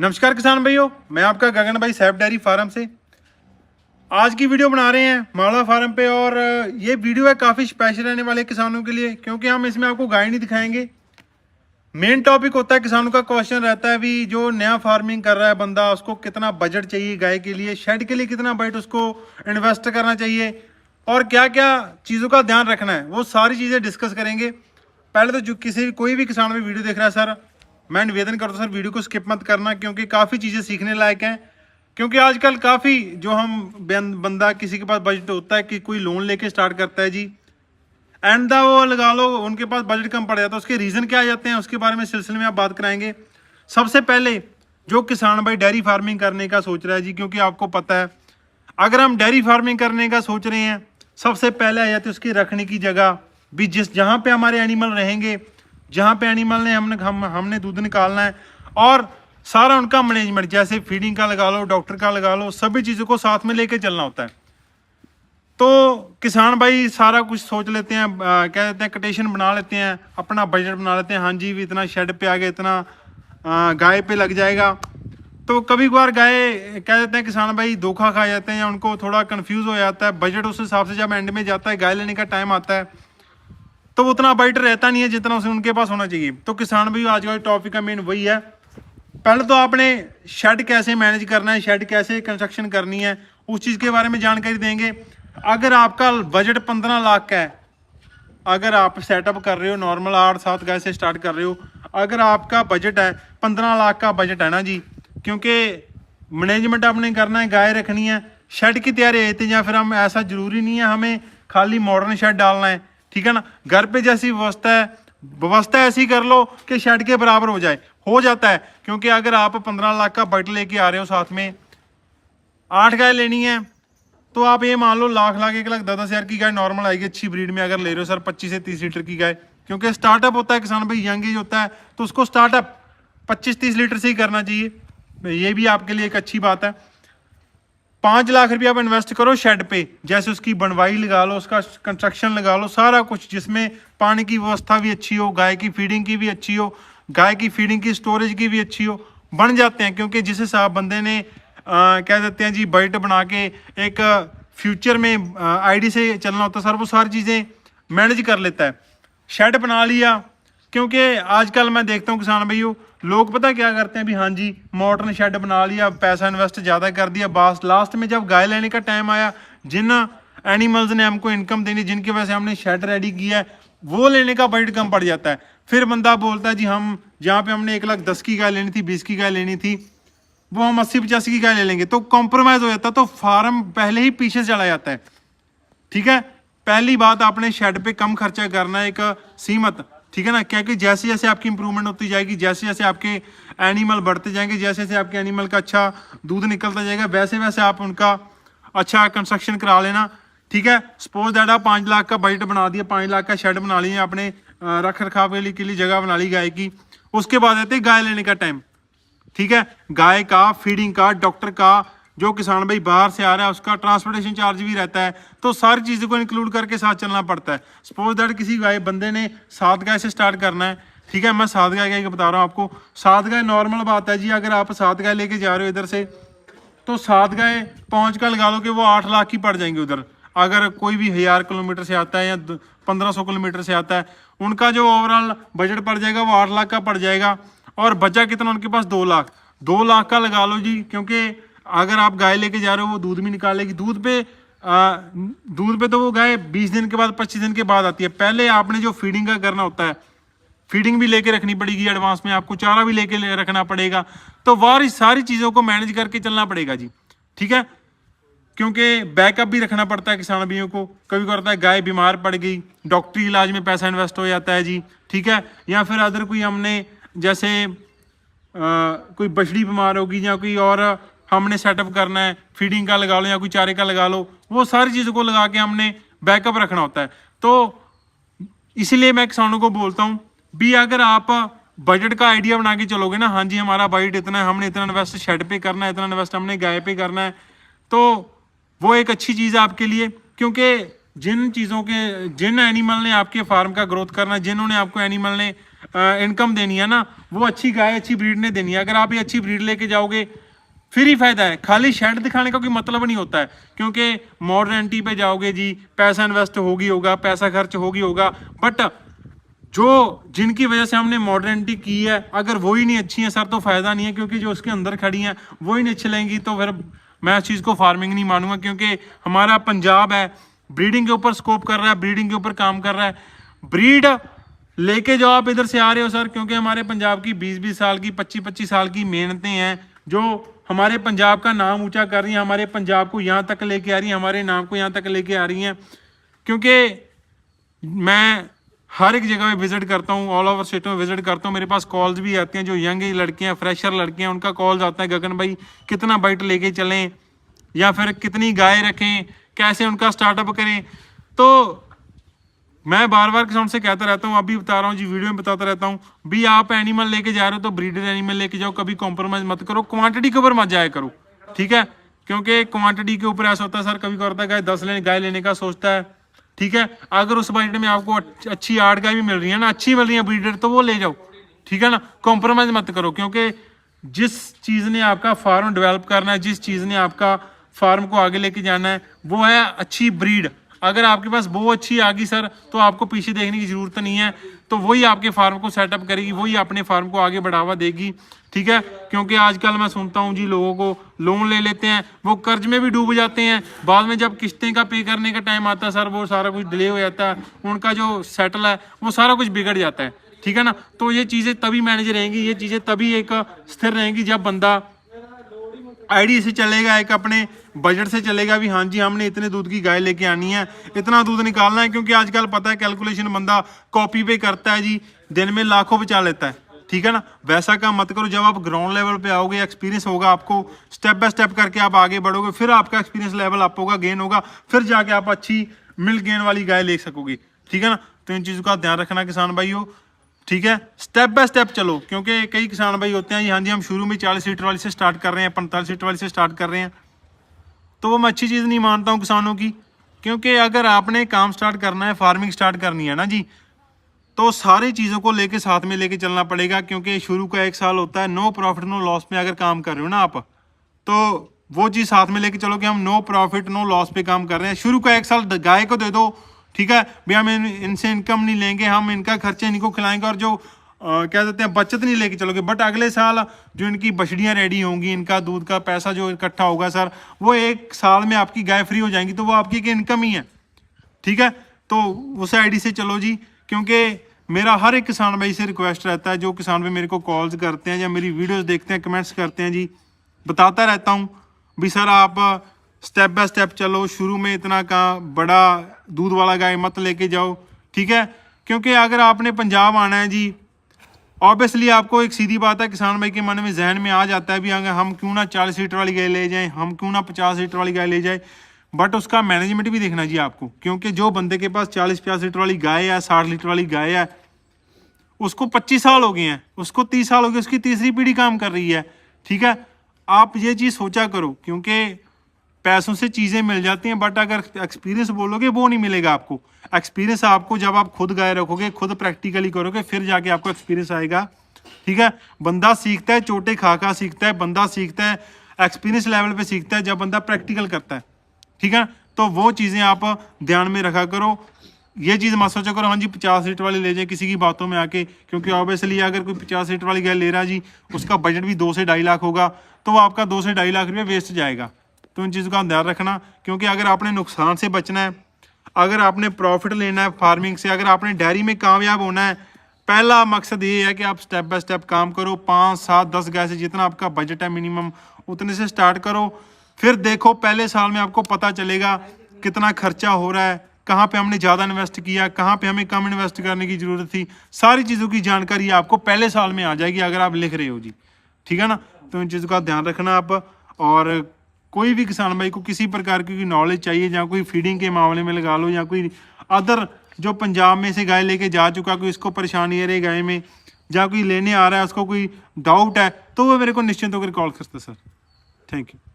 नमस्कार किसान भाइयों, मैं आपका गगन भाई सैफ डेयरी फार्म से आज की वीडियो बना रहे हैं मावड़ा फार्म पे। और ये वीडियो है काफ़ी स्पेशल रहने वाले किसानों के लिए, क्योंकि हम इसमें आपको गाय नहीं दिखाएंगे। मेन टॉपिक होता है, किसानों का क्वेश्चन रहता है भी जो नया फार्मिंग कर रहा है बंदा, उसको कितना बजट चाहिए गाय के लिए, शेड के लिए कितना बजट उसको इन्वेस्ट करना चाहिए और क्या क्या चीज़ों का ध्यान रखना है, वो सारी चीज़ें डिस्कस करेंगे। पहले तो जो कोई भी किसान भी वीडियो देख रहा है सर, मैं निवेदन करता हूँ सर वीडियो को स्किप मत करना, क्योंकि काफ़ी चीज़ें सीखने लायक हैं। क्योंकि आजकल काफ़ी जो हम बंदा किसी के पास बजट होता है कि कोई लोन लेके स्टार्ट करता है जी, एंड द वो लगा लो उनके पास बजट कम पड़ जाता है, उसके रीज़न क्या आ जाते हैं उसके बारे में सिलसिले में आप बात कराएंगे। सबसे पहले जो किसान भाई डेयरी फार्मिंग करने का सोच रहा है जी, क्योंकि आपको पता है अगर हम डेयरी फार्मिंग करने का सोच रहे हैं, सबसे पहले आ जाती है उसकी रखने की जगह भी, जिस जहाँ पे हमारे एनिमल रहेंगे, जहाँ पे एनिमल ने हमने दूध निकालना है, और सारा उनका मैनेजमेंट, जैसे फीडिंग का लगा लो, डॉक्टर का लगा लो, सभी चीज़ों को साथ में लेके चलना होता है। तो किसान भाई सारा कुछ सोच लेते हैं, क्या कहते हैं, कोटेशन बना लेते हैं, अपना बजट बना लेते हैं, हाँ जी भी इतना शेड पे आ गया, इतना गाय पे लग जाएगा। तो कभी कभार गाय कह देते हैं किसान भाई धोखा खा जाते हैं, या उनको थोड़ा कंफ्यूज हो जाता है बजट, उस हिसाब से जब एंड में जाता है गाय लेने का टाइम आता है तो उतना बजट रहता नहीं है जितना उसे उनके पास होना चाहिए। तो किसान भाई आज का टॉपिक का मेन वही है। पहले तो आपने शेड कैसे मैनेज करना है, शेड कैसे कंस्ट्रक्शन करनी है, उस चीज़ के बारे में जानकारी देंगे। अगर आपका बजट 15 लाख का है, अगर आप सेटअप कर रहे हो नॉर्मल 8-7 गाय से स्टार्ट कर रहे हो, अगर आपका बजट है 15 लाख का बजट है ना जी, क्योंकि मैनेजमेंट आपने करना है, गाय रखनी है, शेड की तैयारी रहती है, या फिर हम ऐसा जरूरी नहीं है हमें खाली मॉडर्न शेड डालना है, ठीक है ना। घर पे जैसी व्यवस्था ऐसी कर लो कि शेड के बराबर हो जाता है। क्योंकि अगर आप 15 लाख का बजट लेके आ रहे हो, साथ में 8 गाय लेनी है, तो आप ये मान लो लाख 1,10,000 हज़ार की गाय नॉर्मल आएगी अच्छी ब्रीड में। अगर ले रहे हो सर 25 से 30 लीटर की गाय, क्योंकि स्टार्टअप होता है किसान भाई, यंग एज होता है, तो उसको स्टार्टअप 25-30 लीटर से ही करना चाहिए। ये भी आपके लिए एक अच्छी बात है। 5 लाख रुपया आप इन्वेस्ट करो शेड पे, जैसे उसकी बनवाई लगा लो, उसका कंस्ट्रक्शन लगा लो, सारा कुछ, जिसमें पानी की व्यवस्था भी अच्छी हो, गाय की फीडिंग की भी अच्छी हो, गाय की फीडिंग की स्टोरेज की भी अच्छी हो, बन जाते हैं। क्योंकि जिस हिसाब बंदे ने कह देते हैं जी बजट बना के एक फ्यूचर में आईडी से चलना होता है सर, वो सारी चीज़ें मैनेज कर लेता है। शेड बना लिया, क्योंकि आजकल मैं देखता हूँ किसान भाइयों, लोग पता क्या करते हैं भी, हाँ जी मॉडर्न शेड बना लिया, पैसा इन्वेस्ट ज़्यादा कर दिया, बस लास्ट में जब गाय लेने का टाइम आया, जिन एनिमल्स ने हमको इनकम देनी, जिनकी वजह से हमने शेड रेडी किया है, वो लेने का बजट कम पड़ जाता है। फिर बंदा बोलता है जी हम जहाँ पे हमने 1,10,000 की गाय लेनी थी, 20 की गाय लेनी थी, वो हम 80-85 की गाय ले लेंगे, तो कॉम्प्रोमाइज़ हो जाता है, तो फार्म पहले ही पीछे चला जाता है। ठीक है, पहली बात आपने शेड पे कम खर्चा करना है, एक सीमित, ठीक है ना। क्योंकि जैसे जैसे आपकी इंप्रूवमेंट होती जाएगी, जैसे जैसे आपके एनिमल बढ़ते जाएंगे, जैसे जैसे आपके एनिमल का अच्छा दूध निकलता जाएगा, वैसे वैसे आप उनका अच्छा कंस्ट्रक्शन करा लेना, ठीक है। सपोज दैट आप 5 लाख का बजट बना दिया, 5 लाख का शेड बना लिया आपने, रख रखाव के लिए जगह बना ली गाय की। उसके बाद आते हैं गाय लेने का टाइम, ठीक है। गाय का फीडिंग का, डॉक्टर का, जो किसान भाई बाहर से आ रहा है उसका ट्रांसपोर्टेशन चार्ज भी रहता है, तो सारी चीज़ों को इंक्लूड करके साथ चलना पड़ता है। सपोज दैट किसी गाय बंदे ने 7 गाय से स्टार्ट करना है, ठीक है, मैं 7 गाय का बता रहा हूँ आपको। 7 गाय नॉर्मल बात है जी, अगर आप 7 गाय लेके जा रहे हो इधर से, तो 7 गाय पहुँच कर लगा लो कि वो 8 लाख की पड़ जाएंगे उधर। अगर कोई भी 1000 किलोमीटर से आता है या 1500 किलोमीटर से आता है, उनका जो ओवरऑल बजट पड़ जाएगा वो 8 लाख का पड़ जाएगा। और बचा कितना उनके पास, 2 लाख का लगा लो जी। क्योंकि अगर आप गाय लेके जा रहे हो वो दूध भी निकालेगी, दूध पे तो वो गाय 20 दिन के बाद, 25 दिन के बाद आती है। पहले आपने जो फीडिंग का करना होता है, फीडिंग भी लेके रखनी पड़ेगी एडवांस में, आपको चारा भी लेके रखना पड़ेगा, तो वह सारी चीज़ों को मैनेज करके चलना पड़ेगा जी, ठीक है। क्योंकि बैकअप भी रखना पड़ता है किसान भाइयों को, कभी करता है गाय बीमार पड़ गई, डॉक्टरी इलाज में पैसा इन्वेस्ट हो जाता है जी, ठीक है। या फिर अदर कोई हमने जैसे कोई बछड़ी बीमार होगी, या कोई और हमने सेटअप करना है, फीडिंग का लगा लो या कोई चारे का लगा लो, वो सारी चीज़ों को लगा के हमने बैकअप रखना होता है। तो इसलिए मैं किसानों को बोलता हूँ भी, अगर आप बजट का आइडिया बना के चलोगे ना, हाँ जी हमारा बजट इतना है, हमने इतना इन्वेस्ट शेड पे करना है, इतना इन्वेस्ट हमने गाय पे करना है, तो वो एक अच्छी चीज़ है आपके लिए। क्योंकि जिन एनिमल ने आपके फार्म का ग्रोथ करना है, जिन्होंने आपको एनिमल ने इनकम देनी है ना, वो अच्छी गाय अच्छी ब्रीड ने देनी है। अगर आप ये अच्छी ब्रीड लेके जाओगे फिर ही फायदा है। खाली शेड दिखाने का कोई मतलब नहीं होता है, क्योंकि मॉडर्निटी पे जाओगे जी, पैसा इन्वेस्ट होगी होगा, पैसा खर्च होगी होगा, बट जो जिनकी वजह से हमने मॉडर्निटी की है अगर वही नहीं अच्छी है सर तो फायदा नहीं है, क्योंकि जो उसके अंदर खड़ी हैं वही नहीं चलेंगी तो फिर मैं इस चीज़ को फार्मिंग नहीं मानूंगा। क्योंकि हमारा पंजाब है, ब्रीडिंग के ऊपर स्कोप कर रहा है, ब्रीडिंग के ऊपर काम कर रहा है। ब्रीड लेके जो आप इधर से आ रहे हो सर, क्योंकि हमारे पंजाब की 20-20 साल की 25-25 साल की मेहनतें हैं जो हमारे पंजाब का नाम ऊंचा कर रही हैं, हमारे पंजाब को यहाँ तक लेके आ रही हैं, हमारे नाम को यहाँ तक लेके आ रही हैं। क्योंकि मैं हर एक जगह पे विजिट करता हूँ, ऑल ओवर स्टेट में विजिट करता हूँ, मेरे पास कॉल्स भी आते हैं, जो यंग लड़कियाँ फ्रेशर लड़कियाँ उनका कॉल्स आता है, गगन भाई कितना बाइट लेके चलें या फिर कितनी गाय रखें, कैसे उनका स्टार्टअप करें। तो मैं बार बार किसान से कहता रहता हूँ, अभी बता रहा हूँ जी, वीडियो में बताता रहता हूँ भी, आप एनिमल लेके जा रहे हो तो ब्रीडर एनिमल लेके जाओ, कभी कॉम्प्रोमाइज मत करो, क्वांटिटी के ऊपर मत जाया करो, ठीक है। क्योंकि क्वांटिटी के ऊपर ऐसा होता है सर, कभी होता है गाय 10 गाय लेने का सोचता है, ठीक है, अगर उस ब्रीड में आपको अच्छी 8 गाय भी मिल रही है ना, अच्छी मिल रही है ब्रीडर, तो वो ले जाओ, ठीक है ना, कॉम्प्रोमाइज मत करो। क्योंकि जिस चीज़ ने आपका फार्म डेवलप करना है, जिस चीज़ ने आपका फार्म को आगे लेके जाना है, वो है अच्छी ब्रीड। अगर आपके पास वो अच्छी आ गई सर तो आपको पीछे देखने की जरूरत नहीं है, तो वही आपके फार्म को सेटअप करेगी, वही अपने फार्म को आगे बढ़ावा देगी, ठीक है। क्योंकि आजकल मैं सुनता हूँ जी, लोगों को लोन ले लेते हैं, वो कर्ज में भी डूब जाते हैं, बाद में जब किस्तें का पे करने का टाइम आता है सर, वो सारा कुछ डिले हो जाता है, उनका जो सेटल है वो सारा कुछ बिगड़ जाता है, ठीक है ना। तो ये चीज़ें तभी मैनेज रहेंगी, ये चीज़ें तभी एक स्थिर रहेंगी जब बंदा आईडी से चलेगा, एक अपने बजट से चलेगा भी, हाँ जी हमने इतने दूध की गाय लेके आनी है, इतना दूध निकालना है। क्योंकि आजकल पता है कैलकुलेशन बंदा कॉपी पे करता है जी, दिन में लाखों बचा लेता है, ठीक है ना। वैसा काम मत करो। जब आप ग्राउंड लेवल पे आओगे, एक्सपीरियंस होगा आपको, स्टेप बाय स्टेप करके आप आगे बढ़ोगे, फिर आपका एक्सपीरियंस लेवल अप होगा, गेन होगा, फिर जाके आप अच्छी मिल्क गेन वाली गाय ले सकोगे, ठीक है ना। तो इन चीज़ों का ध्यान रखना किसान भाइयों, ठीक है, स्टेप बाय स्टेप चलो। क्योंकि कई किसान भाई होते हैं, हाँ जी हम शुरू में 40 लीटर वाली से स्टार्ट कर रहे हैं, 45 लीटर वाली से स्टार्ट कर रहे हैं, तो वो मैं अच्छी चीज़ नहीं मानता हूँ किसानों की। क्योंकि अगर आपने काम स्टार्ट करना है, फार्मिंग स्टार्ट करनी है ना जी, तो सारी चीज़ों को लेके साथ में लेके चलना पड़ेगा। क्योंकि शुरू का 1 साल होता है नो प्रॉफिट नो लॉस में अगर काम कर रहे हो ना आप, तो वो चीज़ साथ में लेके चलो कि हम नो प्रॉफिट नो लॉस पे काम कर रहे हैं। शुरू का 1 साल गाय को दे दो, ठीक है भाई, हम इनसे इनकम नहीं लेंगे, हम इनका खर्चे इनको खिलाएंगे, और जो क्या कहते हैं बचत नहीं लेके चलोगे, बट अगले साल जो इनकी बछड़ियाँ रेडी होंगी, इनका दूध का पैसा जो इकट्ठा होगा सर, वो 1 साल में आपकी गाय फ्री हो जाएंगी, तो वो आपकी एक इनकम ही है, ठीक है। तो उस आईडी से चलो जी। क्योंकि मेरा हर एक किसान भाई से रिक्वेस्ट रहता है, जो किसान भाई मेरे को कॉल्स करते हैं या मेरी वीडियोस देखते हैं, कमेंट्स करते हैं जी, बताता रहता हूँ भी सर आप स्टेप बाय स्टेप चलो, शुरू में इतना का बड़ा दूध वाला गाय मत लेके जाओ, ठीक है। क्योंकि अगर आपने पंजाब आना है जी, ऑब्वियसली आपको एक सीधी बात है, किसान भाई के मन में जहन में आ जाता है भी अगर हम क्यों ना 40 लीटर वाली गाय ले जाएं, हम क्यों ना 50 लीटर वाली गाय ले जाए, बट उसका मैनेजमेंट भी देखना चाहिए आपको। क्योंकि जो बंदे के पास 40-50 लीटर वाली गाय है, 60 लीटर वाली गाय है, उसको 25 साल हो गए हैं, उसको 30 साल हो गए, उसकी तीसरी पीढ़ी काम कर रही है, ठीक है। आप ये चीज़ सोचा करो। क्योंकि पैसों से चीज़ें मिल जाती हैं, बट अगर एक्सपीरियंस बोलोगे वो नहीं मिलेगा आपको। एक्सपीरियंस आपको जब आप खुद गाय रखोगे, खुद प्रैक्टिकली करोगे, फिर जाके आपको एक्सपीरियंस आएगा, ठीक है। बंदा सीखता है, चोटे खा खा सीखता है, बंदा सीखता है एक्सपीरियंस लेवल पे सीखता है जब बंदा प्रैक्टिकल करता है, ठीक है। तो वो चीज़ें आप ध्यान में रखा करो। ये चीज़ मत सोचा करो हाँ जी 50 लीटर वाली ले जाए किसी की बातों में आके। क्योंकि ऑब्वियसली अगर कोई 50 लीटर वाली गाय ले रहा है जी, उसका बजट भी 2 से 2.5 लाख होगा, तो वो आपका 2 से 2.5 लाख रुपये वेस्ट जाएगा। तो इन चीज़ों का ध्यान रखना। क्योंकि अगर आपने नुकसान से बचना है, अगर आपने प्रॉफिट लेना है फार्मिंग से, अगर आपने डेयरी में कामयाब होना है, पहला मकसद ये है कि आप स्टेप बाय स्टेप काम करो। 5, 7, 10 गाय से जितना आपका बजट है मिनिमम, उतने से स्टार्ट करो। फिर देखो पहले साल में आपको पता चलेगा कितना खर्चा हो रहा है, कहाँ पे हमने ज़्यादा इन्वेस्ट किया, कहाँ पे हमें कम इन्वेस्ट करने की ज़रूरत थी। सारी चीज़ों की जानकारी आपको पहले साल में आ जाएगी अगर आप लिख रहे हो जी, ठीक है ना। तो इन चीज़ों का ध्यान रखना आप। और कोई भी किसान भाई को किसी प्रकार की नॉलेज चाहिए, या कोई फीडिंग के मामले में लगा लो, या कोई अदर जो पंजाब में से गाय लेके जा चुका, कोई इसको परेशानी है रही गाय में, या कोई लेने आ रहा है उसको कोई डाउट है, तो वो मेरे को निश्चिंत होकर कॉल करता सर। Thank you.